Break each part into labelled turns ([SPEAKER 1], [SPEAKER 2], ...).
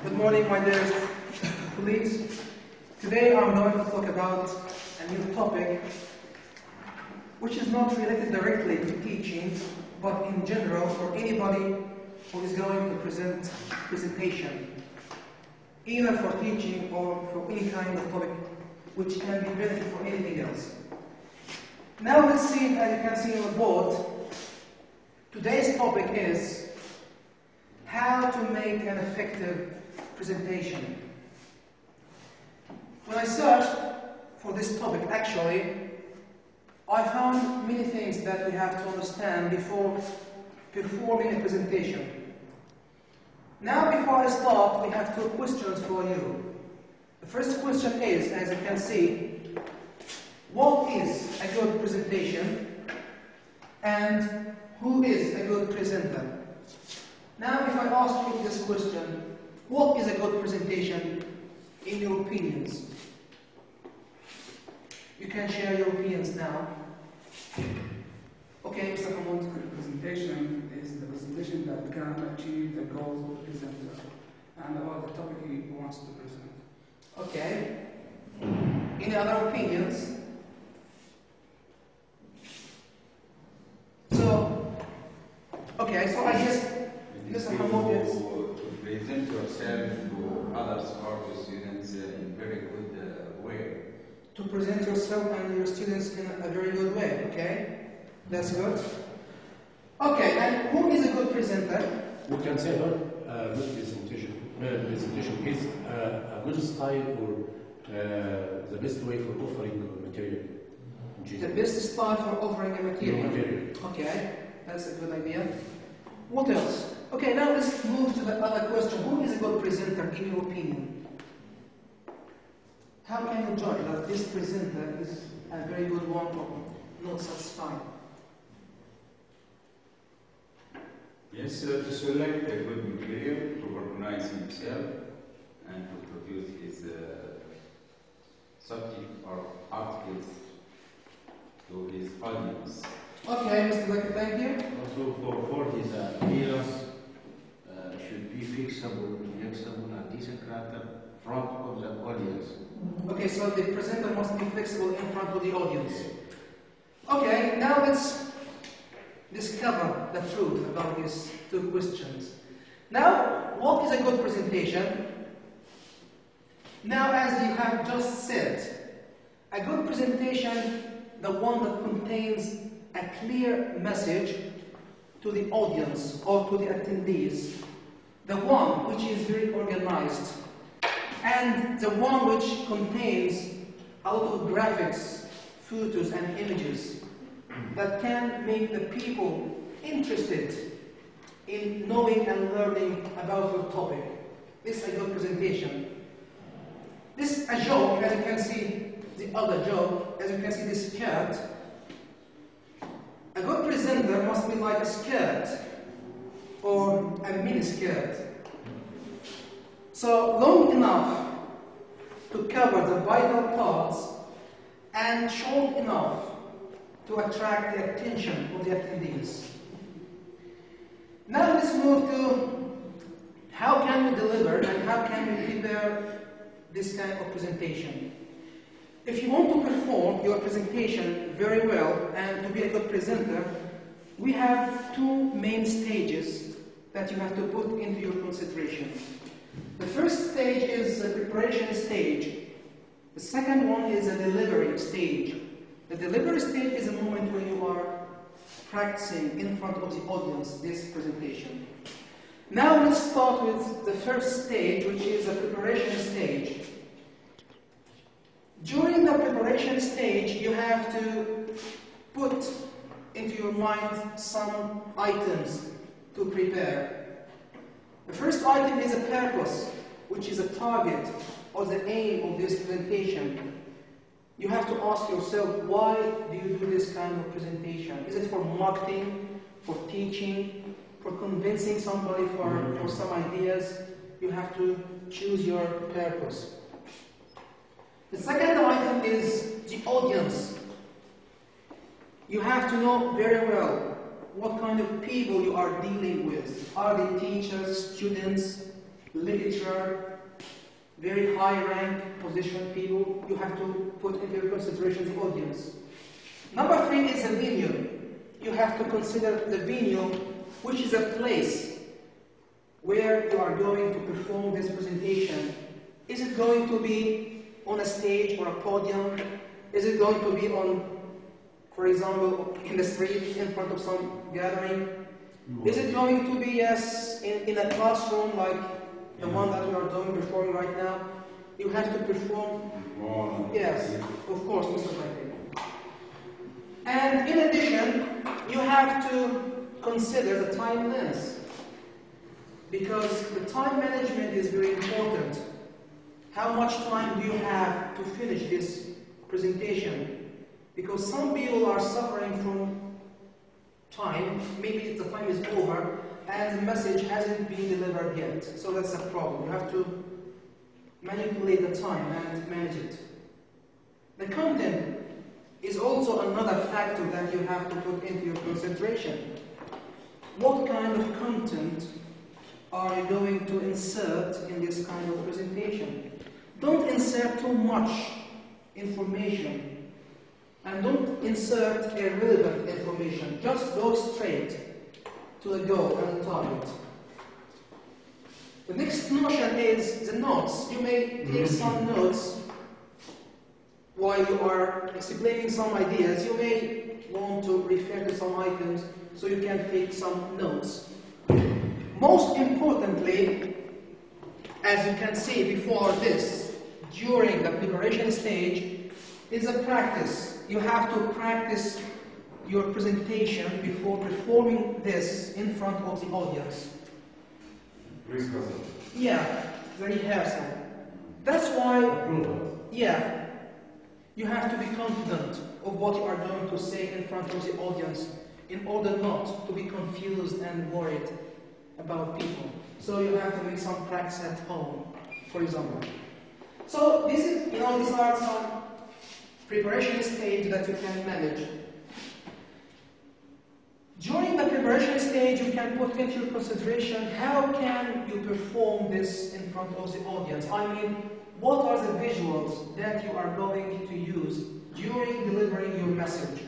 [SPEAKER 1] Good morning, my dear colleagues. Today I'm going to talk about a new topic which is not related directly to teaching, but in general for anybody who is going to present presentation, either for teaching or for any kind of topic which can be benefit for anything else. Now let's see, as you can see on the board, today's topic is how to make an effective presentation. When I searched for this topic, actually, I found many things that we have to understand before performing a presentation. Now, before I start, we have two questions for you. The first question is, as you can see, what is a good presentation and who is a good presenter? Now, if I ask you this question, what is a good presentation in your opinions? You can share your opinions now. Okay, Mr. Hamoud.
[SPEAKER 2] Presentation is the presentation that can achieve the goals of the presenter and about the topic he wants to present.
[SPEAKER 1] Okay. Any other opinions? So I guess Mr. Hamoud is
[SPEAKER 3] present yourself to others or to students in very good way.
[SPEAKER 1] to present yourself and your students in a very good way, okay? That's good. Okay, and who is a good presenter?
[SPEAKER 4] We can say that good presentation is a good style or the best way for offering material.
[SPEAKER 1] The best style for offering a material.
[SPEAKER 4] Material.
[SPEAKER 1] Okay, that's a good idea. What else? Okay, now let's move to the other question. Who is a good presenter in your opinion? How can you judge that this presenter is a very good one or not satisfied?
[SPEAKER 3] Yes, to select a good material, to organize himself, and to produce his subject or articles to his audience.
[SPEAKER 1] Okay, Mr. Zaki, thank you.
[SPEAKER 5] Also, for his appearance should be flexible, and decent character in front of the audience.
[SPEAKER 1] Okay, so the presenter must be flexible in front of the audience. Okay, now let's discover the truth about these two questions. Now, what is a good presentation? Now, as you have just said, a good presentation, the one that contains a clear message to the audience or to the attendees, the one which is very organized, and the one which contains a lot of graphics, photos and images that can make the people interested in knowing and learning about your topic. This is a good presentation. This is a joke, as you can see, the other joke, as you can see this skirt. A good presenter must be like a skirt or a mini skirt. So long enough to cover the vital parts and short enough to attract the attention of the attendees. Now let's move to how can we deliver and how can we prepare this kind of presentation. If you want to perform your presentation very well and to be a good presenter, we have two main stages that you have to put into your consideration. The first stage is the preparation stage. The second one is a delivery stage. The delivery stage is a moment when you are practicing in front of the audience this presentation. Now let's start with the first stage, which is the preparation stage. During the preparation stage, you have to put into your mind some items to prepare. The first item is a purpose, which is a target or the aim of this presentation. You have to ask yourself, why do you do this kind of presentation? Is it for marketing, for teaching, for convincing somebody for some ideas? You have to choose your purpose. The second item is the audience. You have to know very well what kind of people you are dealing with. Are they teachers, students, literature, very high rank position people. You have to put into your consideration the audience. Number 3 is the venue. You have to consider the venue, which is a place where you are going to perform this presentation. Is it going to be on a stage or a podium? Is it going to be on, for example, in the street in front of some gathering? Is it going to be, yes, in a classroom like the one that we are doing, performing right now? You have to perform. Yes, of course, Mr. Bakri. And in addition, you have to consider the time length, because the time management is very important. How much time do you have to finish this presentation? Because some people are suffering from time, maybe the time is over and the message hasn't been delivered yet. So that's a problem. You have to manipulate the time and manage it. The content is also another factor that you have to put into your consideration. What kind of content are you going to insert in this kind of presentation? Don't insert too much information and don't insert irrelevant information. Just go straight to the goal and target. The next notion is the notes. You may take some notes while you are explaining some ideas. You may want to refer to some items so you can take some notes. Most importantly, as you can see before this, during the preparation stage, is a practice. You have to practice your presentation before performing this in front of the audience. Yeah, the rehearsal. That's why, yeah, you have to be confident of what you are going to say in front of the audience in order not to be confused and worried about people. So you have to make some practice at home, for example. So this is, these are some preparation stage that you can manage. During the preparation stage, you can put into your consideration how can you perform this in front of the audience. I mean, what are the visuals that you are going to use during delivering your message?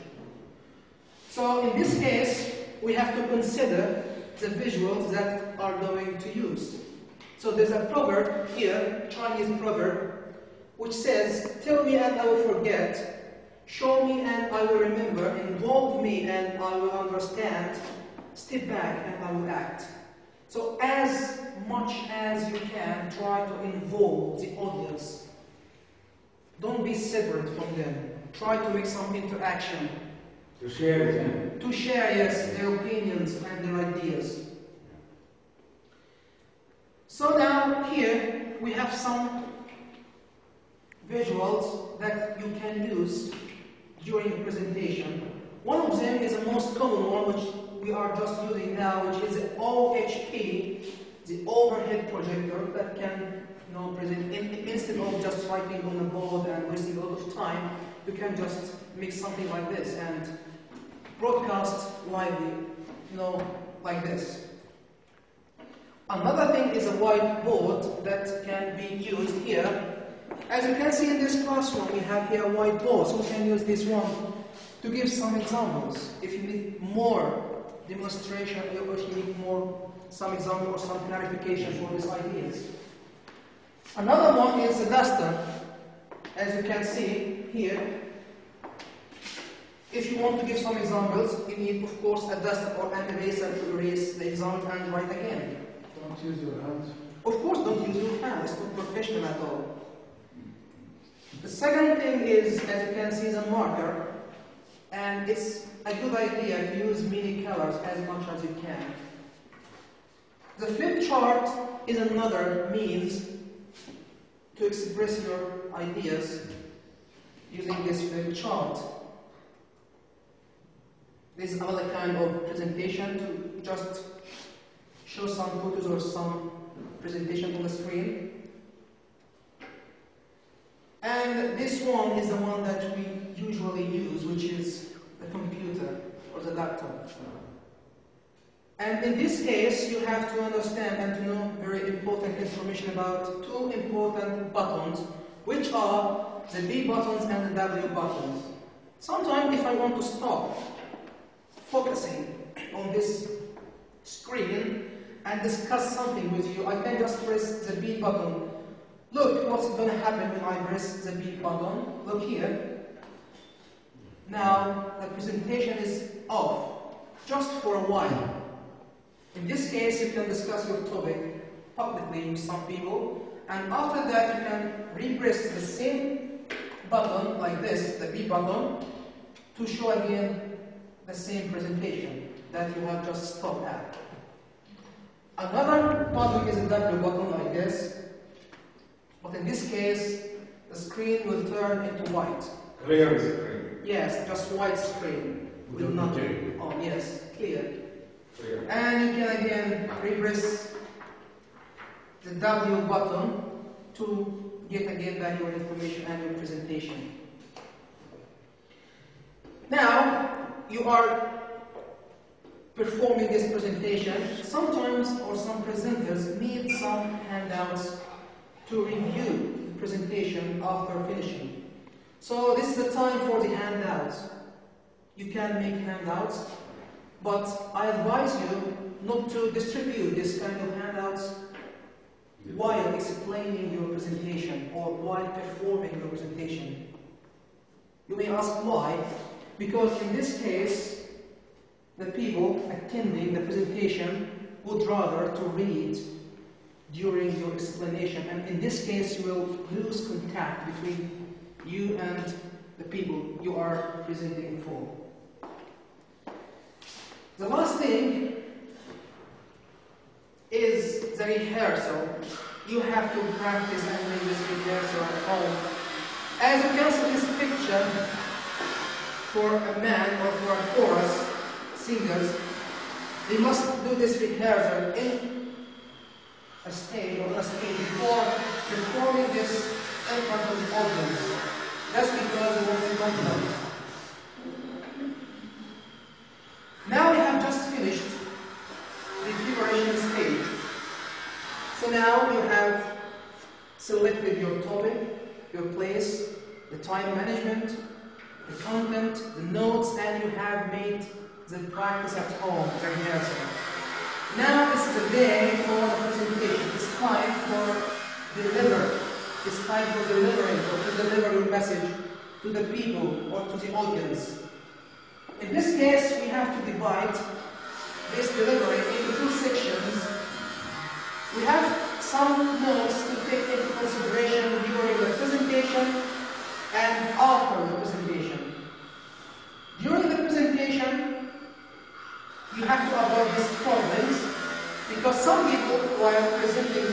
[SPEAKER 1] So in this case, we have to consider the visuals that are going to use. So there's a proverb here, Chinese proverb, which says, "Tell me and I will forget, show me and I will remember, involve me and I will understand, step back and I will act." So as much as you can, try to involve the audience. Don't be separate from them. Try to make some interaction.
[SPEAKER 5] To share with them.
[SPEAKER 1] To share, yes, their opinions and their ideas. So now here we have some visuals that you can use during a presentation. One of them is the most common one, which we are just using now, which is the OHP, the overhead projector that can present. Instead of just writing on the board and wasting a lot of time, you can just make something like this and broadcast lively, like this. Another thing is a whiteboard that can be used here. As you can see in this classroom, we have here a whiteboard, so we can use this one to give some examples. If you need more demonstration, or if you need some example or some clarification for these ideas. Another one is a duster. As you can see here, if you want to give some examples, you need, of course, a duster or an eraser to erase the example and write again.
[SPEAKER 2] Don't use your hands.
[SPEAKER 1] Of course, don't use your hands. It's not professional at all. The second thing is, as you can see, is a marker. And it's a good idea to use many colors as much as you can. The flip chart is another means to express your ideas using this flip chart. This is another kind of presentation to just show some photos or some presentation on the screen. And this one is the one that we usually use, which is the computer or the laptop. And in this case, you have to understand and to know very important information about two important buttons, which are the B buttons and the W buttons. Sometimes if I want to stop focusing on this screen and discuss something with you, I can just press the B button. Look what's going to happen when I press the B button. Look here. Now the presentation is off, just for a while. In this case, you can discuss your topic publicly with some people, and after that you can re-press the same button like this, the B button, to show again the same presentation that you have just stopped at. Another button is the W button, I guess, but in this case, the screen will turn into white.
[SPEAKER 3] Clear screen.
[SPEAKER 1] Yes, just white screen with nothing on. Yes, clear.
[SPEAKER 3] Clear.
[SPEAKER 1] And you can again repress the W button to get again back your information and your presentation. Now you are performing this presentation. Sometimes or some presenters need some handouts to review the presentation after finishing. So this is the time for the handouts. You can make handouts, but I advise you not to distribute this kind of handouts while explaining your presentation or while performing your presentation. You may ask why? Because in this case, the people attending the presentation would rather to read during your explanation, and in this case you will lose contact between you and the people you are presenting for. The last thing is the rehearsal. You have to practice and make this rehearsal at home. As you can see this picture, for a man or for a chorus singers, they must do this rehearsal in a stage or a stage before performing this in front of the audience. That's because you want to be confident. Now we have just finished the preparation stage. So now you have selected your topic, your place, the time management, the content, the notes, and you have made the practice at home, the rehearsal. Now is the day for the presentation. It's time for deliver. It's time for delivering or to deliver your message to the people or to the audience. In this case, we have to divide this delivery into two sections. We have some notes to take into consideration during the presentation and after the presentation. During the presentation, you have to avoid these problems because some people, while presenting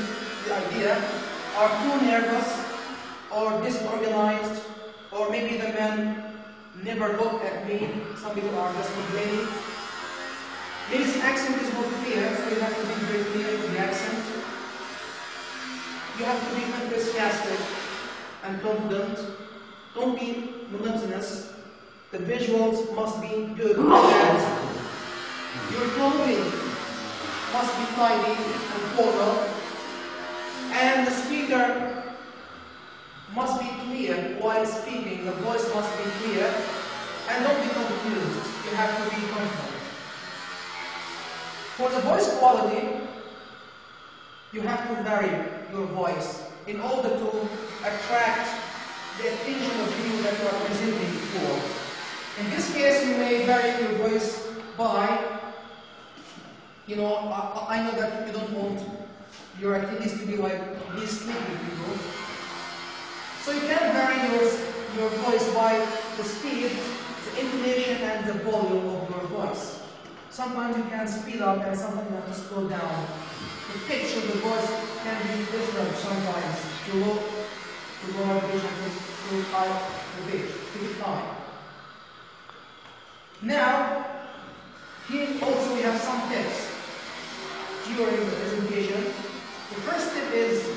[SPEAKER 1] the idea, are too nervous or disorganized, or maybe the men never look at me. Some people are just complaining. Maybe the accent is not clear, so you have to be very clear with the accent. You have to be enthusiastic and confident. Don't be monotonous. The visuals must be good and bad. Your clothing must be tidy and formal. And the speaker must be clear while speaking. The voice must be clear. And don't be confused. You have to be confident. For the voice quality, you have to vary your voice in order to attract the attention of people that you are presenting for. In this case, you may vary your voice by, I know that you don't want your attendees to be like these sleepy people. So you can vary your voice by the speed, the intonation, and the volume of your voice. Sometimes you can speed up and sometimes you have to slow down. The pitch of the voice can be different sometimes. To low, to lower pitch, and to high the pitch, to be high. Now, here also we have some tips during the presentation. The first tip is,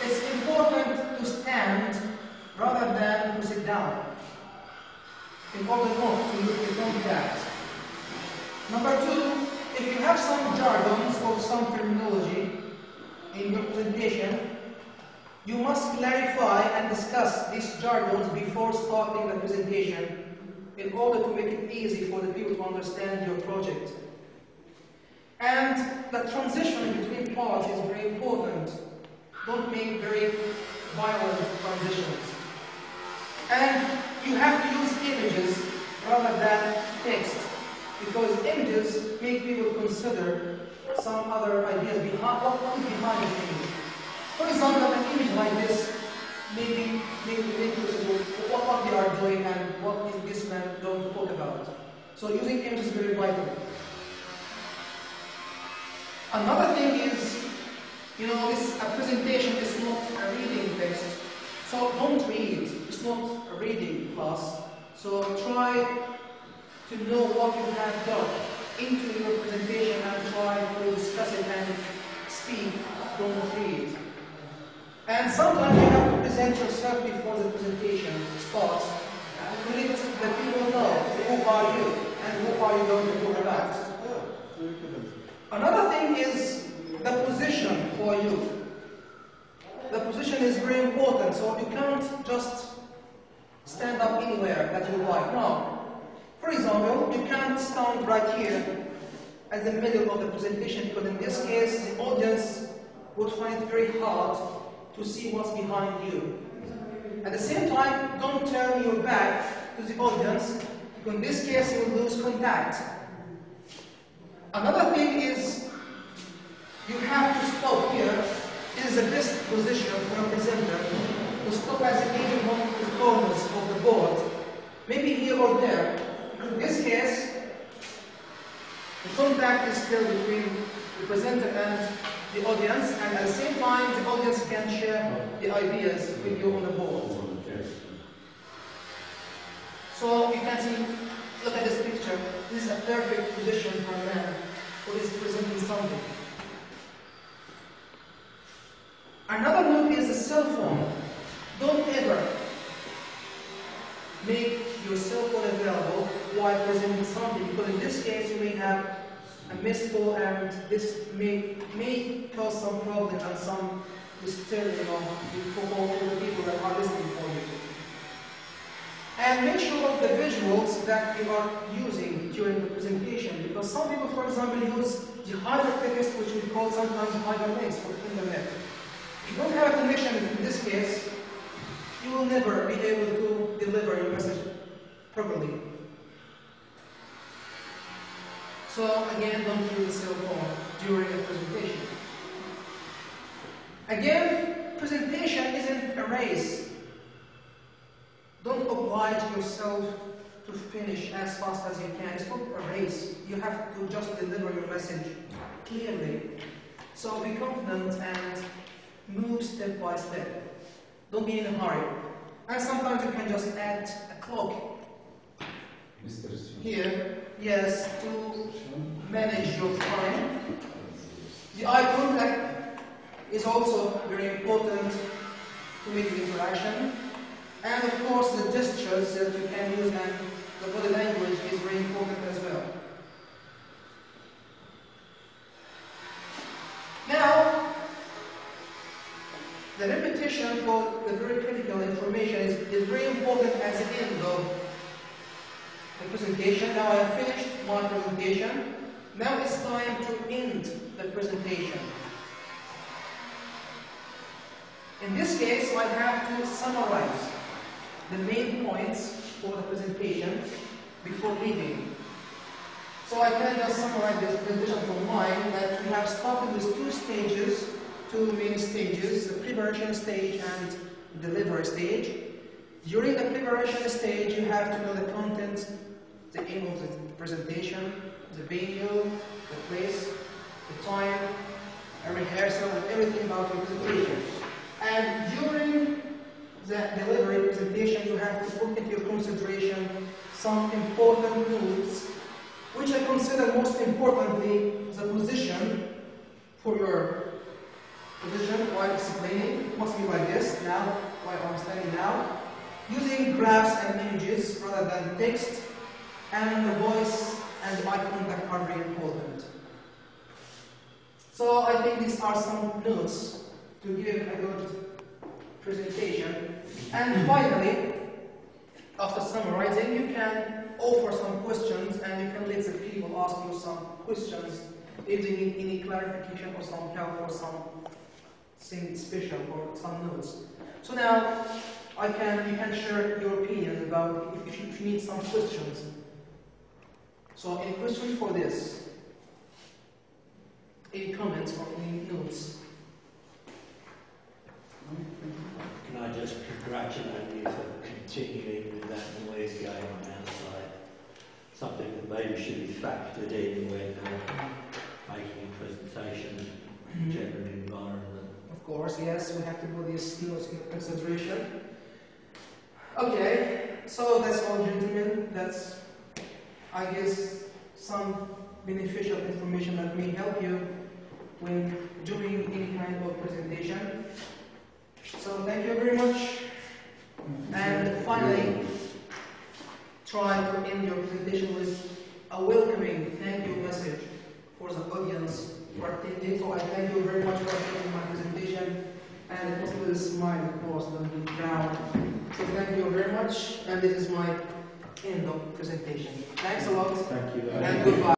[SPEAKER 1] it's important to stand rather than to sit down in order not to lose the contact. Number two, if you have some jargons or some terminology in your presentation, you must clarify and discuss these jargons before starting the presentation in order to make it easy for the people to understand your project. And the transition between parts is very important. Don't make very violent transitions. And you have to use images rather than text, because images make people consider some other ideas behind what is behind the image. For example, an image like this maybe make you consider what they are doing and what is this man going to talk about. So using images is very vital. Another thing is, this presentation is not a reading test, so don't read. It's not a reading class. So try to know what you have got into your presentation and try to discuss it and speak. Don't read. And sometimes you have to present yourself before the presentation starts to let the people know who are you and who are you going to talk about. Another thing is the position for you. The position is very important, so you can't just stand up anywhere that you like. No. For example, you can't stand right here at the middle of the presentation, because in this case the audience would find it very hard to see what's behind you. At the same time, don't turn your back to the audience, because in this case you will lose contact. Another thing is, you have to stop here. It is the best position for a presenter to stop at any one of the corners of the board, maybe here or there. In this case, the contact is still between the presenter and the audience, and at the same time the audience can share the ideas with you on the board. So you can see, look at this picture. This is a perfect position for a man who is presenting something. Another note is the cell phone. Don't ever make your cell phone available while presenting something, because in this case you may have a missed call, and this may cause some problem and some disturbing for the people that are listening for you. And make sure the visuals that you are using during the presentation, because some people, for example, use the hypertext, which we call sometimes hyperlinks for the internet. If you don't have a connection in this case, you will never be able to deliver your message properly. So again, don't use the cell phone during a presentation. Again, presentation isn't a race. Don't oblige yourself to finish as fast as you can. It's not a race. You have to just deliver your message clearly. So be confident and move step by step. Don't be in a hurry. And sometimes you can just add a clock here, yes, to manage your time. The eye contact is also very important to make the interaction. And of course the gestures that you can use and the body language is very important as well. Now, the repetition for the very critical information is very important at the end of the presentation. Now I have finished my presentation. Now it's time to end the presentation. In this case, I have to summarize the main points for the presentation before leaving. So I can just summarize this presentation from mine, that we have started with two main stages, the preparation stage and the delivery stage. During the preparation stage, you have to know the content, the aim of the presentation, the venue, the place, the time, a rehearsal, and everything about your presentation. And during the delivery presentation, you have to put into your consideration some important rules, which I consider most importantly the position for your position while explaining. It must be like this now, while I'm standing now. Using graphs and images rather than text, and the voice and the eye contact are very important. So I think these are some notes to give a good presentation. And finally, after summarizing, you can offer some questions and you can let the people ask you some questions if they need any clarification or some help or something special or some notes. So now you can share your opinion about if you need some questions. So any questions for this? Any comments or any notes?
[SPEAKER 6] Can I just congratulate you for continuing with that noise going on outside? Something that maybe should be factored in when making a presentation in the general environment.
[SPEAKER 1] Of course, yes, we have to put these notes in consideration. Okay, so that's all, gentlemen. That's, I guess, some beneficial information that may help you when doing any kind of presentation. So thank you very much. And finally, try to end your presentation with a welcoming thank you message for the audience for attending. So I thank you very much for attending my presentation, and it was a smile across the crowd. So thank you very much, and this is my end of presentation. Thanks a lot.
[SPEAKER 6] Thank you.
[SPEAKER 1] And goodbye.